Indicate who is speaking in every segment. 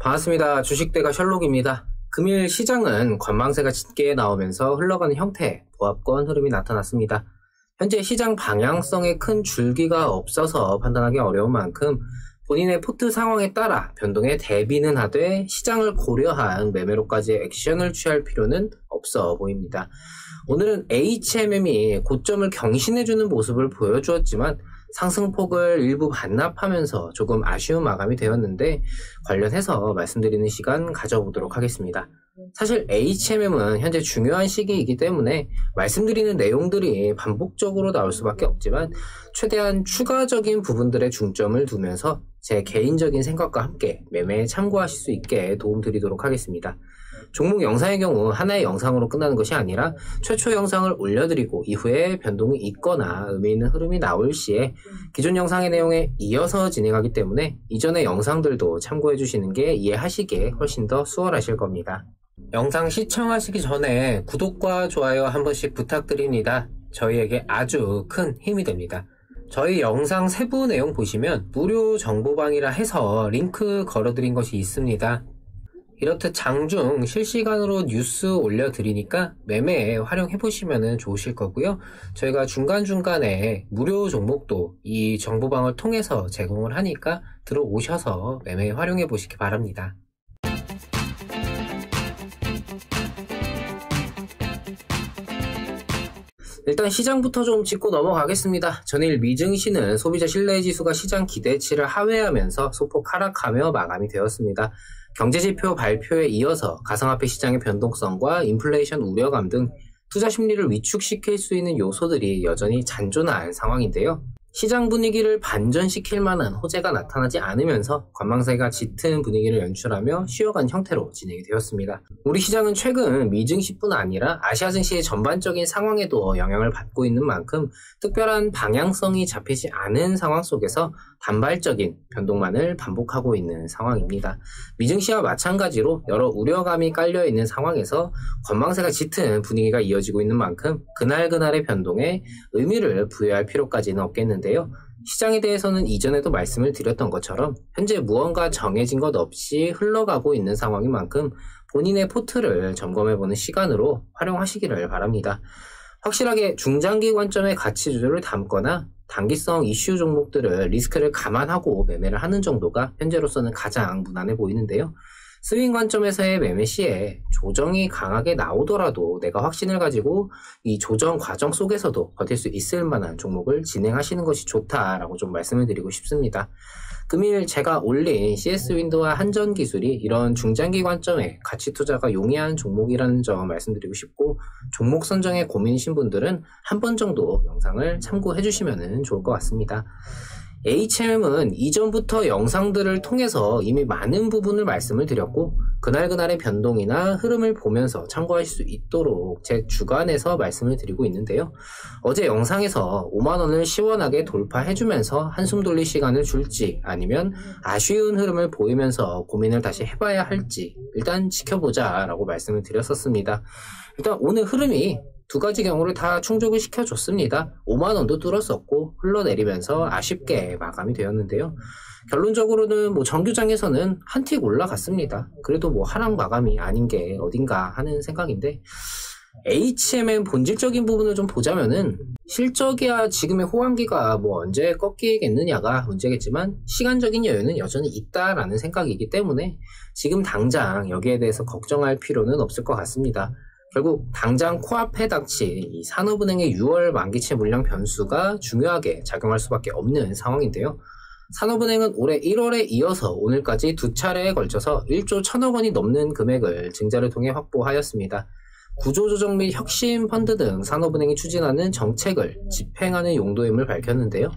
Speaker 1: 반갑습니다. 주식대가 셜록입니다. 금일 시장은 관망세가 짙게 나오면서 흘러가는 형태의 보합권 흐름이 나타났습니다. 현재 시장 방향성에 큰 줄기가 없어서 판단하기 어려운 만큼 본인의 포트 상황에 따라 변동에 대비는 하되 시장을 고려한 매매로까지의 액션을 취할 필요는 없어 보입니다. 오늘은 HMM이 고점을 경신해주는 모습을 보여주었지만 상승폭을 일부 반납하면서 조금 아쉬운 마감이 되었는데 관련해서 말씀드리는 시간 가져보도록 하겠습니다. 사실 HMM은 현재 중요한 시기이기 때문에 말씀드리는 내용들이 반복적으로 나올 수밖에 없지만 최대한 추가적인 부분들에 중점을 두면서 제 개인적인 생각과 함께 매매에 참고하실 수 있게 도움드리도록 하겠습니다. 종목 영상의 경우 하나의 영상으로 끝나는 것이 아니라 최초 영상을 올려드리고 이후에 변동이 있거나 의미 있는 흐름이 나올 시에 기존 영상의 내용에 이어서 진행하기 때문에 이전의 영상들도 참고해 주시는 게 이해하시기에 훨씬 더 수월하실 겁니다. 영상 시청하시기 전에 구독과 좋아요 한 번씩 부탁드립니다. 저희에게 아주 큰 힘이 됩니다. 저희 영상 세부 내용 보시면 무료 정보방이라 해서 링크 걸어드린 것이 있습니다. 이렇듯 장중 실시간으로 뉴스 올려드리니까 매매에 활용해보시면 좋으실 거고요. 저희가 중간중간에 무료 종목도 이 정보방을 통해서 제공을 하니까 들어오셔서 매매에 활용해보시기 바랍니다. 일단 시장부터 좀 짚고 넘어가겠습니다. 전일 미증시는 소비자 신뢰지수가 시장 기대치를 하회하면서 소폭 하락하며 마감이 되었습니다. 경제지표 발표에 이어서 가상화폐 시장의 변동성과 인플레이션 우려감 등 투자 심리를 위축시킬 수 있는 요소들이 여전히 잔존한 상황인데요. 시장 분위기를 반전시킬 만한 호재가 나타나지 않으면서 관망세가 짙은 분위기를 연출하며 쉬어간 형태로 진행이 되었습니다. 우리 시장은 최근 미증시뿐 아니라 아시아 증시의 전반적인 상황에도 영향을 받고 있는 만큼 특별한 방향성이 잡히지 않은 상황 속에서 단발적인 변동만을 반복하고 있는 상황입니다. 미증시와 마찬가지로 여러 우려감이 깔려있는 상황에서 관망세가 짙은 분위기가 이어지고 있는 만큼 그날그날의 변동에 의미를 부여할 필요까지는 없겠는데요. 시장에 대해서는 이전에도 말씀을 드렸던 것처럼 현재 무언가 정해진 것 없이 흘러가고 있는 상황인 만큼 본인의 포트를 점검해보는 시간으로 활용하시기를 바랍니다. 확실하게 중장기 관점의 가치주를 담거나 단기성 이슈 종목들을 리스크를 감안하고 매매를 하는 정도가 현재로서는 가장 무난해 보이는데요. 스윙 관점에서의 매매 시에 조정이 강하게 나오더라도 내가 확신을 가지고 이 조정 과정 속에서도 버틸 수 있을 만한 종목을 진행하시는 것이 좋다라고 좀 말씀을 드리고 싶습니다. 금일 제가 올린 CS 윈도와 한전 기술이 이런 중장기 관점의 가치 투자가 용이한 종목이라는 점 말씀드리고 싶고, 종목 선정에 고민이신 분들은 한 번 정도 영상을 참고해 주시면 좋을 것 같습니다. HMM은 이전부터 영상들을 통해서 이미 많은 부분을 말씀을 드렸고 그날그날의 변동이나 흐름을 보면서 참고하실 수 있도록 제 주관에서 말씀을 드리고 있는데요. 어제 영상에서 5만원을 시원하게 돌파해주면서 한숨 돌릴 시간을 줄지 아니면 아쉬운 흐름을 보이면서 고민을 다시 해봐야 할지 일단 지켜보자 라고 말씀을 드렸었습니다. 일단 오늘 흐름이 두 가지 경우를 다 충족을 시켜줬습니다. 5만원도 뚫었었고 흘러내리면서 아쉽게 마감이 되었는데요. 결론적으로는 정규장에서는 한 틱 올라갔습니다. 그래도 하락 마감이 아닌 게 어딘가 하는 생각인데, HMM 본질적인 부분을 좀 보자면은 실적이야 지금의 호황기가 언제 꺾이겠느냐가 문제겠지만 시간적인 여유는 여전히 있다라는 생각이기 때문에 지금 당장 여기에 대해서 걱정할 필요는 없을 것 같습니다. 결국 당장 코앞에 닥친 이 산업은행의 6월 만기채 물량 변수가 중요하게 작용할 수밖에 없는 상황인데요. 산업은행은 올해 1월에 이어서 오늘까지 두 차례에 걸쳐서 1조 1천억 원이 넘는 금액을 증자를 통해 확보하였습니다. 구조조정 및 혁신 펀드 등 산업은행이 추진하는 정책을 집행하는 용도임을 밝혔는데요.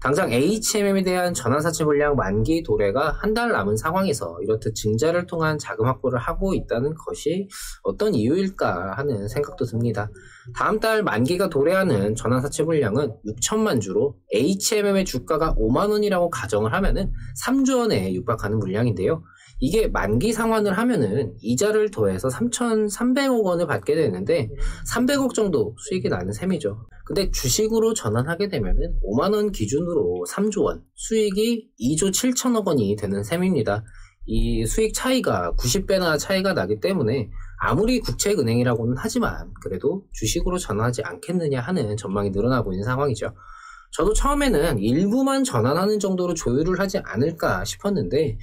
Speaker 1: 당장 HMM에 대한 전환사채 물량 만기 도래가 한 달 남은 상황에서 이렇듯 증자를 통한 자금 확보를 하고 있다는 것이 어떤 이유일까 하는 생각도 듭니다. 다음 달 만기가 도래하는 전환사채 물량은 6천만 주로 HMM의 주가가 5만 원이라고 가정을 하면은 3조 원에 육박하는 물량인데요. 이게 만기 상환을 하면은 이자를 더해서 3,300억 원을 받게 되는데 300억 정도 수익이 나는 셈이죠. 근데 주식으로 전환하게 되면은 5만 원 기준으로 3조 원, 수익이 2조 7천억 원이 되는 셈입니다. 이 수익 차이가 90배나 차이가 나기 때문에 아무리 국책은행이라고는 하지만 그래도 주식으로 전환하지 않겠느냐 하는 전망이 늘어나고 있는 상황이죠. 저도 처음에는 일부만 전환하는 정도로 조율을 하지 않을까 싶었는데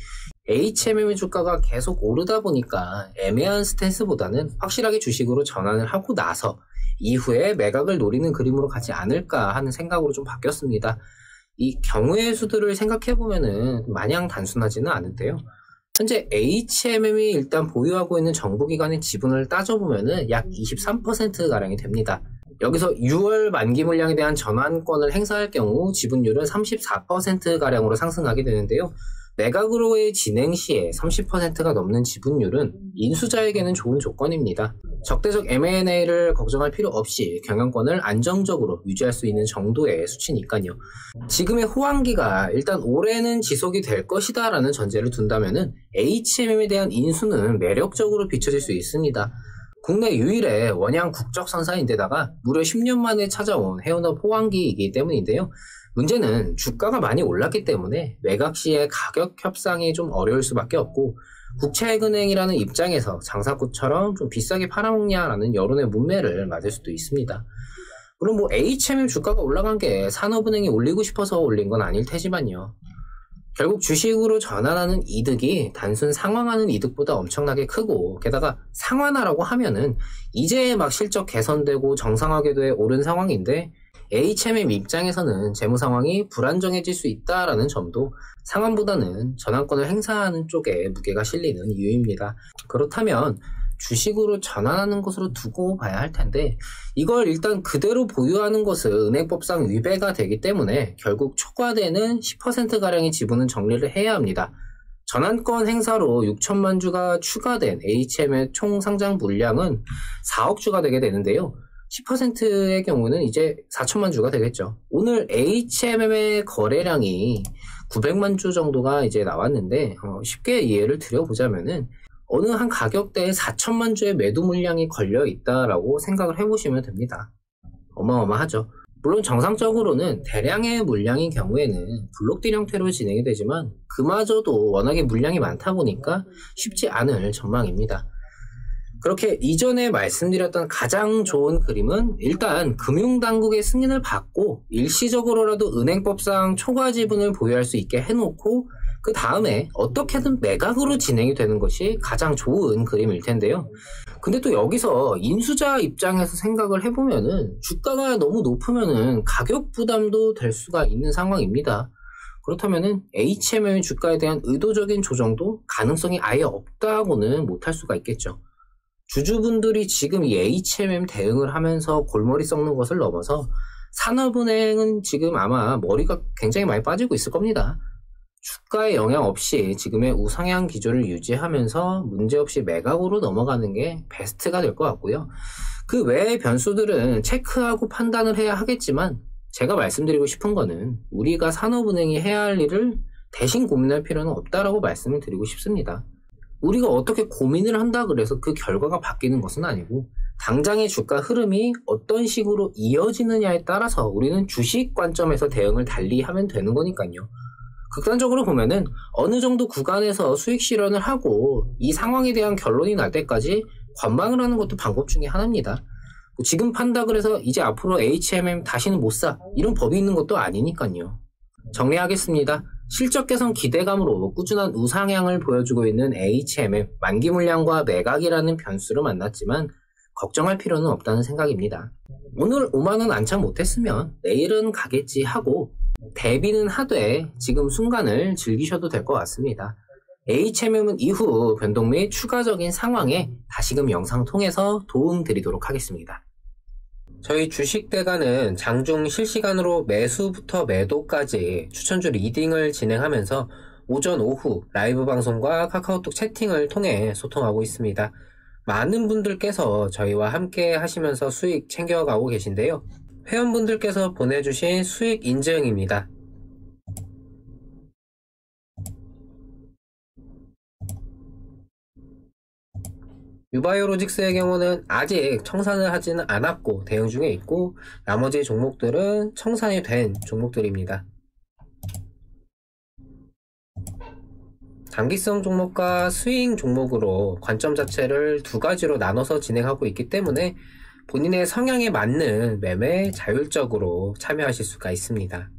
Speaker 1: HMM의 주가가 계속 오르다 보니까 애매한 스탠스보다는 확실하게 주식으로 전환을 하고 나서 이후에 매각을 노리는 그림으로 가지 않을까 하는 생각으로 좀 바뀌었습니다. 이 경우의 수들을 생각해보면은 마냥 단순하지는 않은데요. 현재 HMM이 일단 보유하고 있는 정부기관의 지분을 따져보면은 약 23%가량이 됩니다. 여기서 6월 만기 물량에 대한 전환권을 행사할 경우 지분율은 34%가량으로 상승하게 되는데요. 매각으로의 진행 시에 30%가 넘는 지분율은 인수자에게는 좋은 조건입니다. 적대적 M&A를 걱정할 필요 없이 경영권을 안정적으로 유지할 수 있는 정도의 수치니까요. 지금의 호황기가 일단 올해는 지속이 될 것이다 라는 전제를 둔다면 HMM에 대한 인수는 매력적으로 비춰질 수 있습니다. 국내 유일의 원양 국적선사인데다가 무려 10년 만에 찾아온 해운업 호황기이기 때문인데요. 문제는 주가가 많이 올랐기 때문에 매각 시에 가격 협상이 좀 어려울 수밖에 없고 국책은행이라는 입장에서 장사꾼처럼 좀 비싸게 팔아먹냐라는 여론의 문매를 맞을 수도 있습니다. 물론 뭐 HMM 주가가 올라간 게 산업은행이 올리고 싶어서 올린 건 아닐 테지만요. 결국 주식으로 전환하는 이득이 단순 상환하는 이득보다 엄청나게 크고 게다가 상환하라고 하면은 이제 막 실적 개선되고 정상화게 돼 오른 상황인데 HMM 입장에서는 재무 상황이 불안정해질 수 있다라는 점도 상환보다는 전환권을 행사하는 쪽에 무게가 실리는 이유입니다. 그렇다면 주식으로 전환하는 것으로 두고 봐야 할 텐데 이걸 일단 그대로 보유하는 것은 은행법상 위배가 되기 때문에 결국 초과되는 10%가량의 지분은 정리를 해야 합니다. 전환권 행사로 6천만 주가 추가된 HM의 총 상장 물량은 4억 주가 되게 되는데요. 10%의 경우는 이제 4천만 주가 되겠죠. 오늘 HMM의 거래량이 900만 주 정도가 이제 나왔는데 쉽게 이해를 드려보자면은 어느 한 가격대에 4천만 주의 매도 물량이 걸려 있다라고 생각을 해보시면 됩니다. 어마어마하죠. 물론 정상적으로는 대량의 물량인 경우에는 블록딜 형태로 진행이 되지만 그마저도 워낙에 물량이 많다 보니까 쉽지 않을 전망입니다. 그렇게 이전에 말씀드렸던 가장 좋은 그림은 일단 금융당국의 승인을 받고 일시적으로라도 은행법상 초과 지분을 보유할 수 있게 해놓고 그 다음에 어떻게든 매각으로 진행이 되는 것이 가장 좋은 그림일 텐데요. 근데 또 여기서 인수자 입장에서 생각을 해보면은 주가가 너무 높으면은 가격 부담도 될 수가 있는 상황입니다. 그렇다면은 HMM의 주가에 대한 의도적인 조정도 가능성이 아예 없다고는 못할 수가 있겠죠. 주주분들이 지금 이 HMM 대응을 하면서 골머리 썩는 것을 넘어서 산업은행은 지금 아마 머리가 굉장히 많이 빠지고 있을 겁니다. 주가에 영향 없이 지금의 우상향 기조를 유지하면서 문제없이 매각으로 넘어가는 게 베스트가 될 것 같고요. 그 외의 변수들은 체크하고 판단을 해야 하겠지만 제가 말씀드리고 싶은 거는 우리가 산업은행이 해야 할 일을 대신 고민할 필요는 없다라고 말씀을 드리고 싶습니다. 우리가 어떻게 고민을 한다 그래서 그 결과가 바뀌는 것은 아니고 당장의 주가 흐름이 어떤 식으로 이어지느냐에 따라서 우리는 주식 관점에서 대응을 달리 하면 되는 거니까요. 극단적으로 보면은 어느 정도 구간에서 수익 실현을 하고 이 상황에 대한 결론이 날 때까지 관망을 하는 것도 방법 중에 하나입니다. 지금 판다 그래서 이제 앞으로 HMM 다시는 못 사 이런 법이 있는 것도 아니니까요. 정리하겠습니다. 실적 개선 기대감으로 꾸준한 우상향을 보여주고 있는 HMM 만기 물량과 매각이라는 변수를 만났지만 걱정할 필요는 없다는 생각입니다. 오늘 5만원 안착 못했으면 내일은 가겠지 하고 대비는 하되 지금 순간을 즐기셔도 될 것 같습니다. HMM은 이후 변동 및 추가적인 상황에 다시금 영상 통해서 도움 드리도록 하겠습니다. 저희 주식대가는 장중 실시간으로 매수부터 매도까지 추천주 리딩을 진행하면서 오전 오후 라이브 방송과 카카오톡 채팅을 통해 소통하고 있습니다. 많은 분들께서 저희와 함께 하시면서 수익 챙겨가고 계신데요. 회원분들께서 보내주신 수익 인증입니다. 유바이오로직스의 경우는 아직 청산을 하지는 않았고 대응 중에 있고 나머지 종목들은 청산이 된 종목들입니다. 단기성 종목과 스윙 종목으로 관점 자체를 두 가지로 나눠서 진행하고 있기 때문에 본인의 성향에 맞는 매매에 자율적으로 참여하실 수가 있습니다.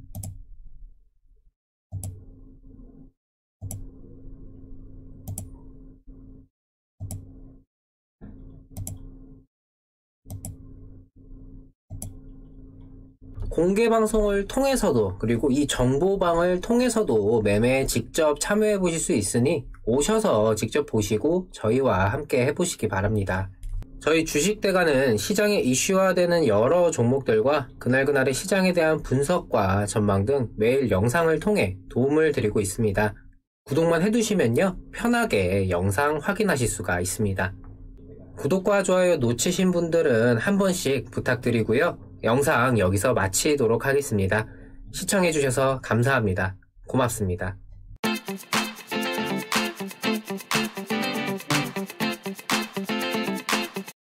Speaker 1: 공개 방송을 통해서도 그리고 이 정보방을 통해서도 매매에 직접 참여해 보실 수 있으니 오셔서 직접 보시고 저희와 함께 해보시기 바랍니다. 저희 주식대가는 시장에 이슈화되는 여러 종목들과 그날그날의 시장에 대한 분석과 전망 등 매일 영상을 통해 도움을 드리고 있습니다. 구독만 해두시면요 편하게 영상 확인하실 수가 있습니다. 구독과 좋아요 놓치신 분들은 한 번씩 부탁드리고요. 영상 여기서 마치도록 하겠습니다. 시청해주셔서 감사합니다. 고맙습니다.